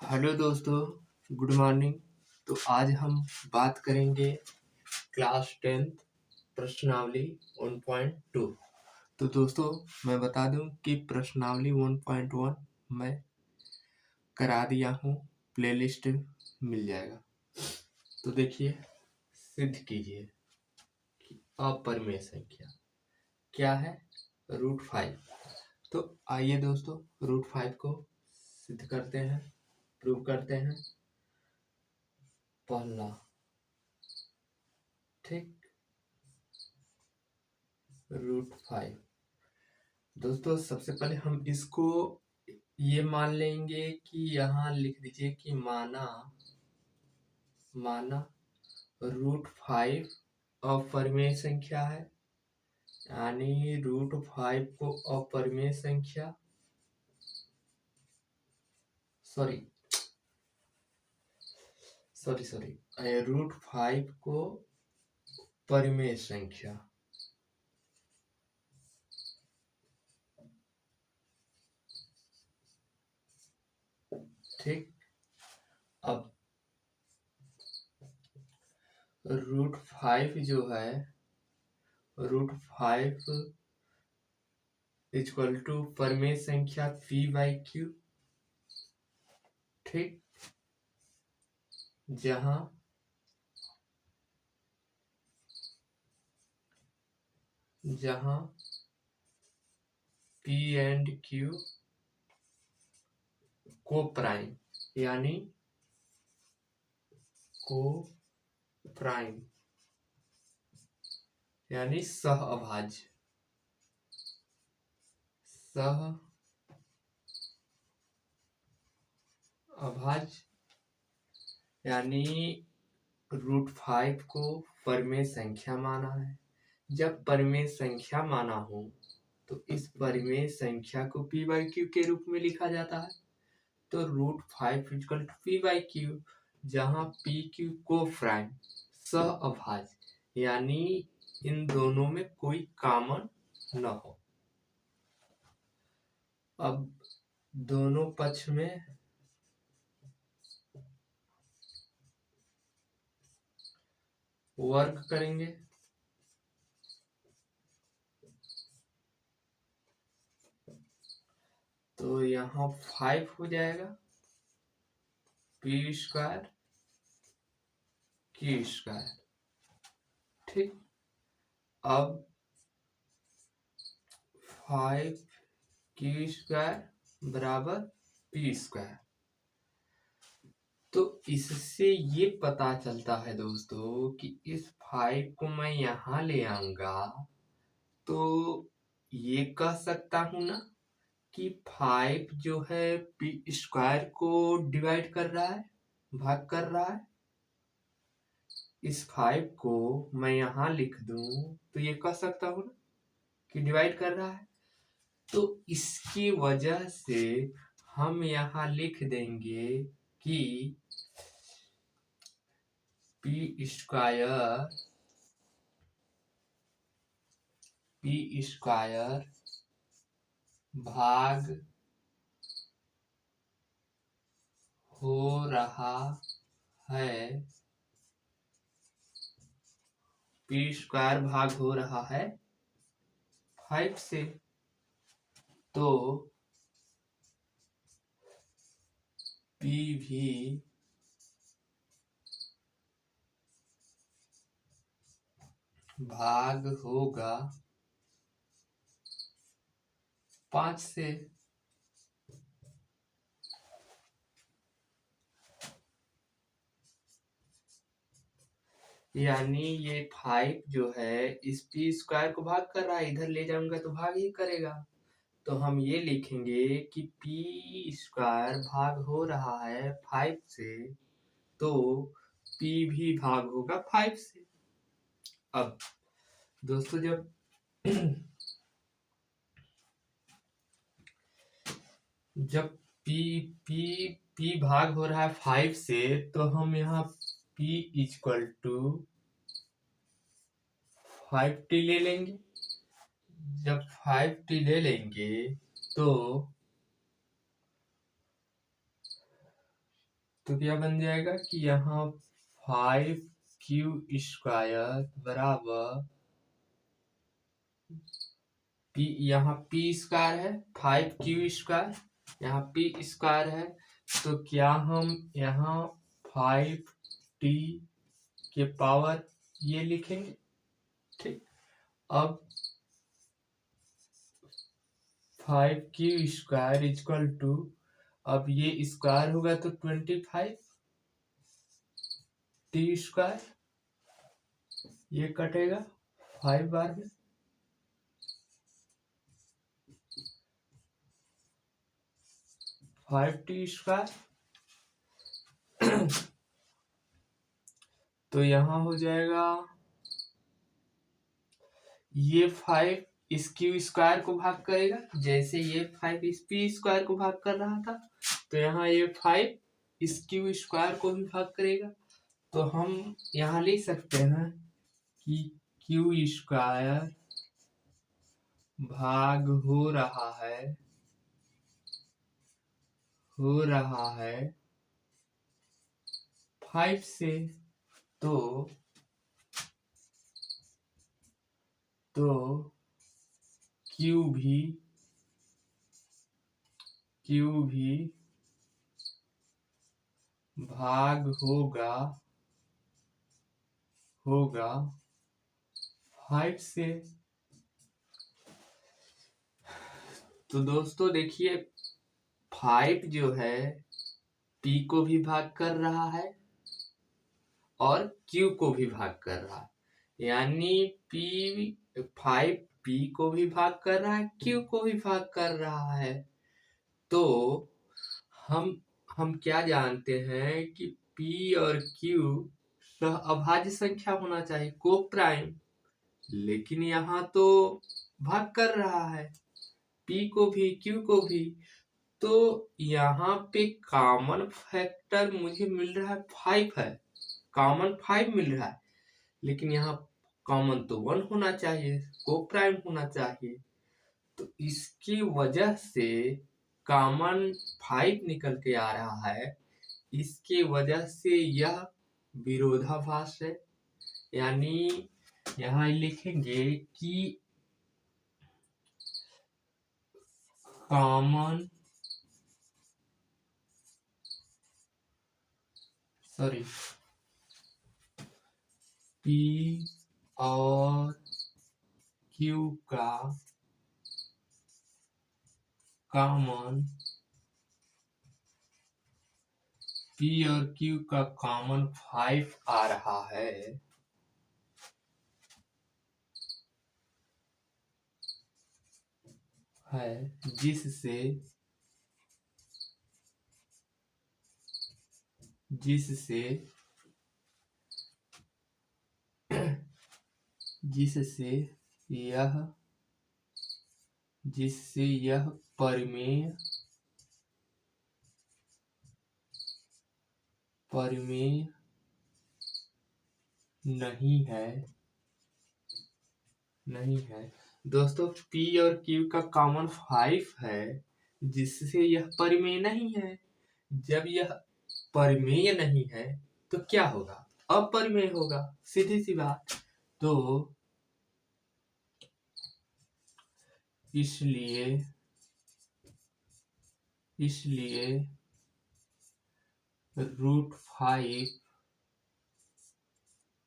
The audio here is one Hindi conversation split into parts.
हेलो दोस्तों, गुड मॉर्निंग। तो आज हम बात करेंगे क्लास 10th प्रश्नावली 1.2। तो दोस्तों मैं बता दूं कि प्रश्नावली 1.1 मैं करा दिया हूं, प्लेलिस्ट मिल जाएगा। तो देखिए, सिद्ध कीजिए कि अपरिमेय संख्या क्या है, √5। तो आइए दोस्तों √5 को सिद्ध करते हैं, प्रूव करते हैं। पहला, ठीक, √5। दोस्तों सबसे पहले हम इसको ये मान लेंगे कि यहाँ लिख दीजिए कि माना √5 अपरिमेय संख्या है, यानी √5 को अपरिमेय संख्या √5 को परिमेय संख्या, ठीक। अब √5 जो है, √5 इक्वल टू परिमेय संख्या p/q, ठीक। जहां p एंड q को प्राइम यानी सह अभाज्य यानी √5 को परिमेय संख्या माना है। जब परिमेय संख्या माना हो तो इस परिमेय संख्या को p/q के रूप में लिखा जाता है। तो √5 इक्वल टू p/q, जहां pq को प्राइम सह अभाज्य यानी इन दोनों में कोई कॉमन न हो। अब दोनों पक्ष में वर्ग करेंगे, तो यहाँ 5 हो जाएगा, p² q², ठीक। अब 5q² बराबर p²। तो इससे ये पता चलता है दोस्तों कि इस 5 को मैं यहाँ ले आऊंगा तो ये कह सकता हूं ना कि 5 जो है p² को डिवाइड कर रहा है, भाग कर रहा है। इस 5 को मैं यहाँ लिख दूं तो ये कह सकता हूं ना कि डिवाइड कर रहा है। तो इसकी वजह से हम यहाँ लिख देंगे कि p² भाग हो रहा है, p² भाग हो रहा है 5 से। तो p भी भाग होगा 5 से। यानी ये 5 जो है इस p² को भाग कर रहा है, इधर ले जाऊंगा तो भाग ही करेगा। तो हम ये लिखेंगे कि p² भाग हो रहा है 5 से, तो p भी भाग होगा 5 से। अब दोस्तों जब p भाग हो रहा है 5 से, तो हम यहाँ p इक्वल टू 5t ले लेंगे। जब 5t ले लेंगे तो तो क्या बन जाएगा कि यहाँ 5q² बराबर पी, यहाँ p² है 5q², यहाँ p² है, तो क्या हम यहाँ 5t के पावर ये लिखेंगे। ठीक, अब 5q² इक्वल टू, अब ये स्क्वायर होगा तो 25t², ये कटेगा 5 बार में, 5t²। तो यहाँ हो जाएगा ये 5 इस q² को भाग करेगा, जैसे ये 5 इस p² को भाग कर रहा था, तो यहाँ ये 5 इस q² को भी भाग करेगा। तो हम यहाँ लिख सकते हैं कि q² भाग हो रहा है 5 से, तो Q भी भाग होगा 5 से। तो दोस्तों देखिए 5 जो है P को भी भाग कर रहा है और Q को भी भाग कर रहा है, यानी 5 P को भी भाग कर रहा है, Q को भी भाग कर रहा है। तो हम क्या जानते हैं कि P और Q अभाज्य संख्या होना चाहिए, को प्राइम, लेकिन यहाँ तो भाग कर रहा है P को भी Q को भी, तो यहाँ पे कॉमन फैक्टर मुझे मिल रहा है 5 है, कॉमन 5 मिल रहा है, लेकिन यहाँ कॉमन तो 1 होना चाहिए, को प्राइम होना चाहिए। तो इसकी वजह से कॉमन 5 निकल के आ रहा है, इसके वजह से यह विरोधाभास है। यानी यहाँ लिखेंगे कि कॉमन P और Q का कॉमन P और Q का कॉमन 5 आ रहा है, जिससे यह परिमेय नहीं है। दोस्तों P और Q का कॉमन 5 है, जिससे यह परिमेय नहीं है। जब यह परिमेय नहीं है तो क्या होगा, अपरिमेय होगा, सीधी सी बात। तो इसलिए √5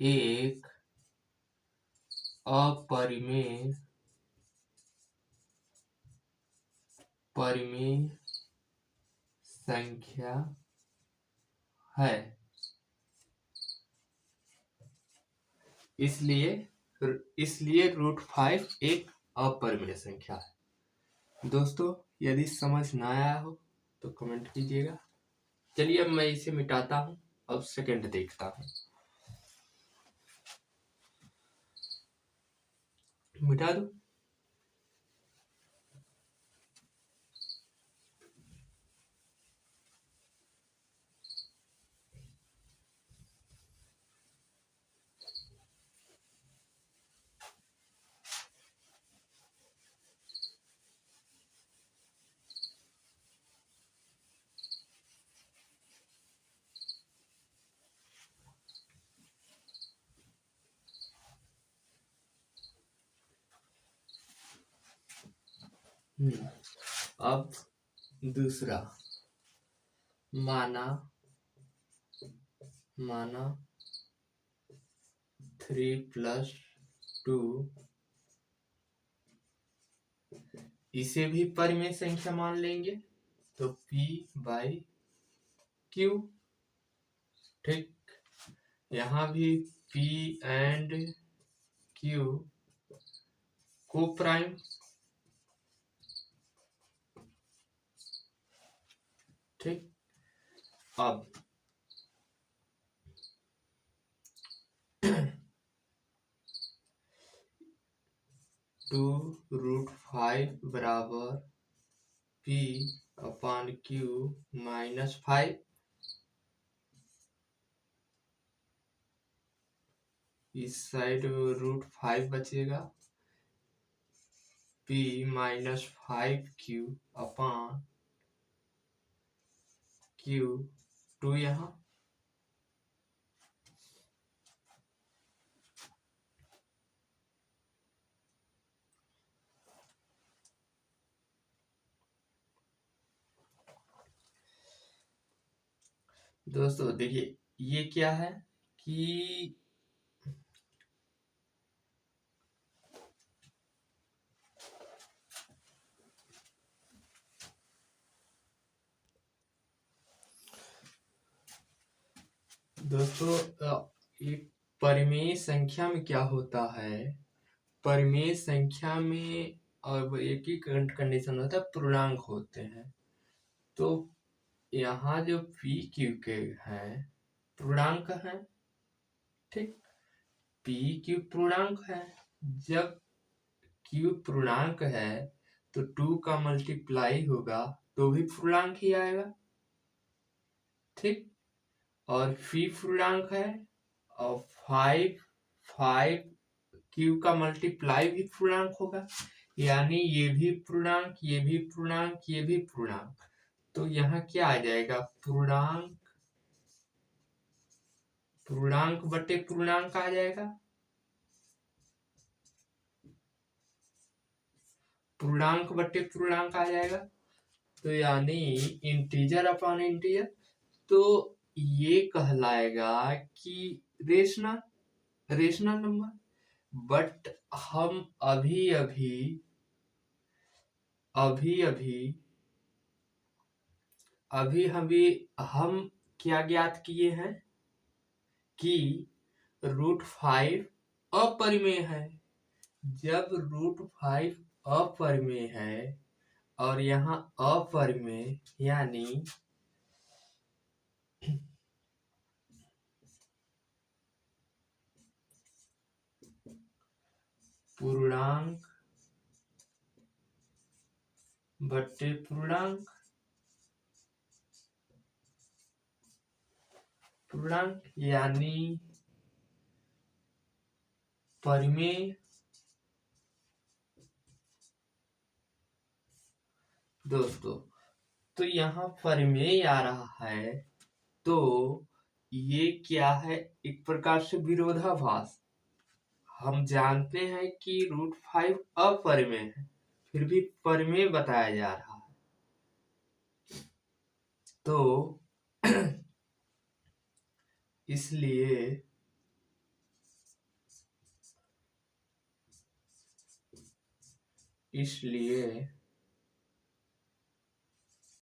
एक अपरिमेय संख्या है। इसलिए √5 एक अपरिमेय संख्या है। दोस्तों यदि समझ ना आया हो तो कमेंट कीजिएगा। चलिए अब मैं इसे मिटाता हूँ, अब सेकंड देखता हूँ। मिटा दो। अब दूसरा, माना 3+2, इसे भी परिमेय संख्या मान लेंगे तो P/Q। ठीक, यहाँ भी P एंड Q को प्राइम। ठीक, अब 2√5 बराबर P/Q -5। इस साइड √5 बचेगा, P -5Q/Q2 यहाँ। दोस्तों देखिए ये क्या है कि दोस्तों एक परिमेय संख्या में क्या होता है, परिमेय संख्या में अब एक ही कंडीशन होता है, पूर्णांक होते हैं। तो यहाँ जो PQ के हैं पूर्णांक है। ठीक, PQ पूर्णांक है। जब Q पूर्णांक है तो 2 का मल्टीप्लाई होगा तो भी पूर्णांक ही आएगा। ठीक, और P पूर्णांक है और 5 Q का मल्टीप्लाई भी पूर्णांक होगा, यानी ये भी पूर्णांक, ये भी पूर्णांक, ये भी पूर्णांक। तो यहाँ क्या आ जाएगा, पूर्णांक बटे पूर्णांक आ जाएगा। पूर्णांक बटे पूर्णांक आ जाएगा, तो यानी इंटीजर अपॉन इंटीजर। तो ये कहलाएगा कि रेशनल नंबर। बट हम अभी हम क्या ज्ञात किए हैं कि √5 अपरिमेय है। जब √5 अपरिमेय है और यहाँ अपरिमेय यानी पूर्णांक बटे पूर्णांक यानी परिमेय। दोस्तों तो यहाँ परिमेय आ रहा है, तो ये क्या है, एक प्रकार से विरोधाभास। हम जानते हैं कि √5 अपरिमेय है, फिर भी परिमेय बताया जा रहा है। तो इसलिए